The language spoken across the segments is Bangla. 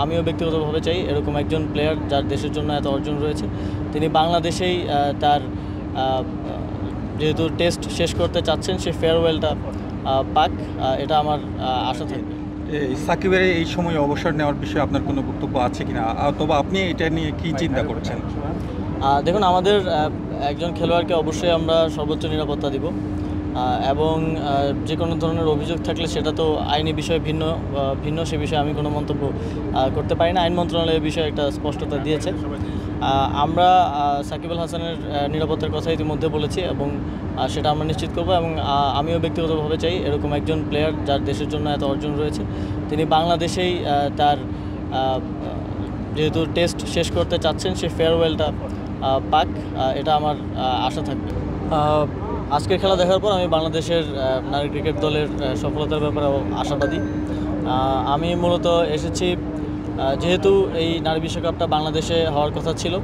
আমিও ব্যক্তিগতভাবে চাই এরকম একজন প্লেয়ার যার দেশের জন্য এত অর্জন রয়েছে, তিনি বাংলাদেশেই তার যেহেতু টেস্ট শেষ করতে চাচ্ছেন, সে ফেয়ারওয়েলটা পাক, এটা আমার আশা থাকবে। সাকিবের এই সময় অবসর নেওয়ার বিষয়ে আপনার কোনো বক্তব্য আছে কিনা, অথবা আপনি এটা নিয়ে কি চিন্তা করছেন? দেখুন, আমাদের একজন খেলোয়াড়কে অবশ্যই আমরা সর্বোচ্চ নিরাপত্তা দিব, এবং যে কোনো ধরনের অভিযোগ থাকলে সেটা তো আইনি বিষয়ে ভিন্ন সে বিষয়ে আমি কোনো মন্তব্য করতে পারি না। আইন মন্ত্রণালয় এই বিষয়ে একটা স্পষ্টতা দিয়েছে। আমরা সাকিব আল হাসানের নিরাপত্তার কথা ইতিমধ্যে বলেছি এবং সেটা আমরা নিশ্চিত করব, এবং আমিও ব্যক্তিগতভাবে চাই এরকম একজন প্লেয়ার যার দেশের জন্য এত অর্জন রয়েছে, তিনি বাংলাদেশেই তার যেহেতু টেস্ট শেষ করতে চাচ্ছেন, সে ফেয়ারওয়েলটা পাক, এটা আমার আশা থাকবে। আজকের খেলা দেখার পর আমি বাংলাদেশের নারী ক্রিকেট দলের সফলতার ব্যাপারে আশাবাদী। আমি মূলত এসেছি যেহেতু এই নারী বিশ্বকাপটা বাংলাদেশে হওয়ার কথা ছিল,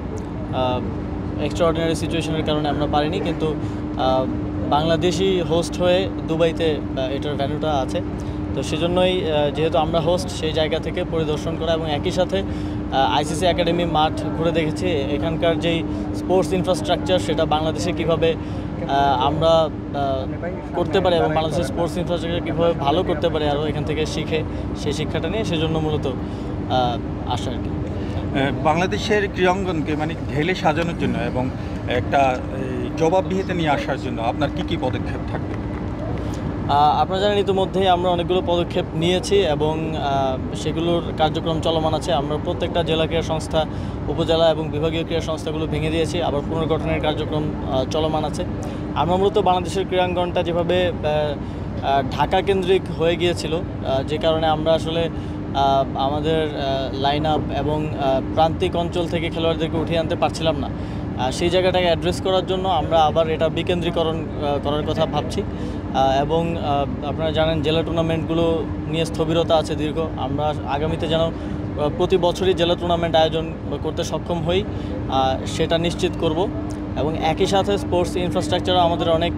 এক্সট্রাঅর্ডিনারি সিচুয়েশনের কারণে আমরা পারিনি, কিন্তু বাংলাদেশি হোস্ট হয়ে দুবাইতে এটার ভ্যান্যুটা আছে, তো সেজন্যই যেহেতু আমরা হোস্ট, সেই জায়গা থেকে পরিদর্শন করা এবং একই সাথে আইসিসি একাডেমি মাঠ ঘুরে দেখেছি এখানকার যেই স্পোর্টস ইনফ্রাস্ট্রাকচার সেটা বাংলাদেশে কীভাবে আমরা করতে পারি এবং বাংলাদেশের স্পোর্টস ইনফ্রাস্ট্রাকচার কীভাবে ভালো করতে পারি আরও এখান থেকে শিখে সেই শিক্ষাটা নিয়ে সেজন্য মূলত আশা আর কি। বাংলাদেশের ক্রীড়াঙ্গনকে ঢেলে সাজানোর জন্য এবং একটা জবাবদিহিতা নিয়ে আসার জন্য আপনার কি পদক্ষেপ থাকবে? আপনারা জানেন ইতিমধ্যেই আমরা অনেকগুলো পদক্ষেপ নিয়েছি এবং সেগুলোর কার্যক্রম চলমান আছে। আমরা প্রত্যেকটা জেলা ক্রীড়া সংস্থা, উপজেলা এবং বিভাগীয় ক্রীড়া সংস্থাগুলো ভেঙে দিয়েছি, আবার পুনর্গঠনের কার্যক্রম চলমান আছে। আমরা মূলত বাংলাদেশের ক্রীড়াঙ্গনটা যেভাবে ঢাকা কেন্দ্রিক হয়ে গিয়েছিল, যে কারণে আমরা আসলে আমাদের লাইন আপ এবং প্রান্তিক অঞ্চল থেকে খেলোয়াড়দেরকে উঠিয়ে আনতে পারছিলাম না, সেই জায়গাটাকে অ্যাড্রেস করার জন্য আমরা আবার এটা বিকেন্দ্রীকরণ করার কথা ভাবছি। এবং আপনারা জানেন জেলা টুর্নামেন্টগুলো নিয়ে স্থবিরতা আছে দীর্ঘ। আমরা আগামীতে যেন প্রতি বছরই জেলা টুর্নামেন্ট আয়োজন করতে সক্ষম হই, সেটা নিশ্চিত করব। এবং একই সাথে স্পোর্টস ইনফ্রাস্ট্রাকচারও আমাদের অনেক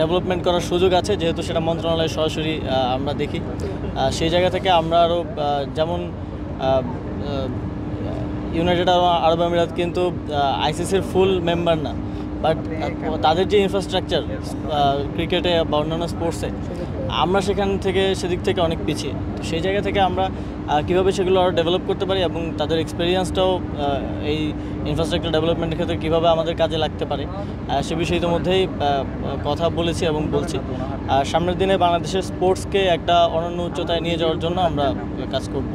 ডেভেলপমেন্ট করার সুযোগ আছে, যেহেতু সেটা মন্ত্রণালয়ে সরাসরি আমরা দেখি। সেই জায়গা থেকে আমরা আরও যেমন ইউনাইটেড আরব আমিরাত কিন্তু আইসিসির ফুল মেম্বার না, বাট তাদের যে ইনফ্রাস্ট্রাকচার ক্রিকেটে বা অন্যান্য স্পোর্টসে আমরা সেদিক থেকে অনেক পিছিয়ে। তো সেই জায়গা থেকে আমরা কীভাবে সেগুলো আরও ডেভেলপ করতে পারি এবং তাদের এক্সপিরিয়েন্সটাও এই ইনফ্রাস্ট্রাকচার ডেভেলপমেন্টের ক্ষেত্রে কীভাবে আমাদের কাজে লাগতে পারে, সে বিষয়ে ইতিমধ্যেই কথা বলেছি এবং বলছি। সামনের দিনে বাংলাদেশের স্পোর্টসকে একটা অনন্য উচ্চতায় নিয়ে যাওয়ার জন্য আমরা কাজ করব।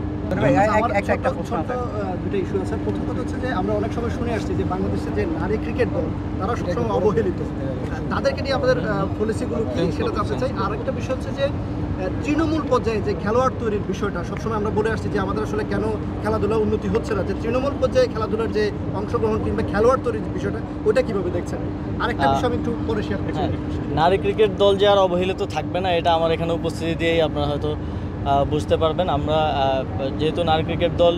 দুটো ইস্যু আছে। প্রথম কথা হচ্ছে যে আমরা অনেক সময় শুনে আসছি যে বাংলাদেশের যে নারী ক্রিকেট দল তারা সবসময় অবহেলিত, তাদেরকে নিয়ে আমাদের পলিসিগুলো কি সেটা জানতে চাই। আর একটা বিষয় হচ্ছে যে তৃণমূল পর্যায়ে যে খেলোয়াড় তৈরির বিষয়টা সবসময় আমরা বলে আসছি যে আমাদের আসলে কেন খেলাধুলার উন্নতি হচ্ছে না, যে তৃণমূল পর্যায়ে খেলাধুলার যে অংশগ্রহণ কিংবা খেলোয়াড় তৈরির বিষয়টা ওইটা কীভাবে দেখছেন? আরেকটা বিষয় আমি একটু পরে শেয়ার করছি। নারী ক্রিকেট দল যে আর অবহেলিত থাকবে না, এটা আমার এখানে উপস্থিতি দিয়েই আপনারা হয়তো বুঝতে পারবেন। আমরা যেহেতু নারী ক্রিকেট দল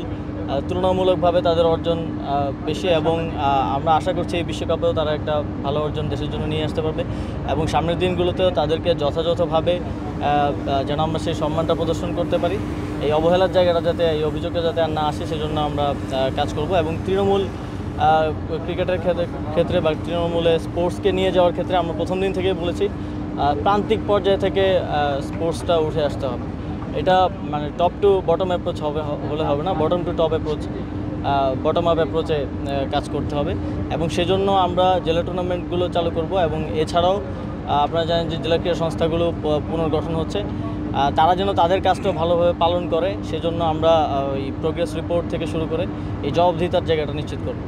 তুলনামূলকভাবে তাদের অর্জন বেশি, এবং আমরা আশা করছি এই বিশ্বকাপেও তারা একটা ভালো অর্জন দেশের জন্য নিয়ে আসতে পারবে, এবং সামনের দিনগুলোতেও তাদেরকে যথাযথভাবে যেন আমরা সেই সম্মানটা প্রদর্শন করতে পারি। এই অবহেলার জায়গাটা যাতে, এই অভিযোগটা যাতে আর না আসে সেজন্য আমরা কাজ করব। এবং তৃণমূল ক্রিকেটের ক্ষেত্রে বা তৃণমূলে স্পোর্টসকে নিয়ে যাওয়ার ক্ষেত্রে আমরা প্রথম দিন থেকেই বলেছি প্রান্তিক পর্যায় থেকে স্পোর্টসটা উঠে আসতে হবে। এটা টপ টু বটম অ্যাপ্রোচ হলে হবে না, bottom to top approach, bottom up অ্যাপ্রোচে কাজ করতে হবে। এবং সেজন্য আমরা জেলা টুর্নামেন্টগুলো চালু করব। এবং এছাড়াও আপনারা জানেন যে জেলা ক্রীড়া সংস্থাগুলো পুনর্গঠন হচ্ছে, তারা যেন তাদের কাজটা ভালোভাবে পালন করে, সেজন্য আমরা এই প্রোগ্রেস রিপোর্ট থেকে শুরু করে এই জবাবদিহিতার জায়গাটা নিশ্চিত করব।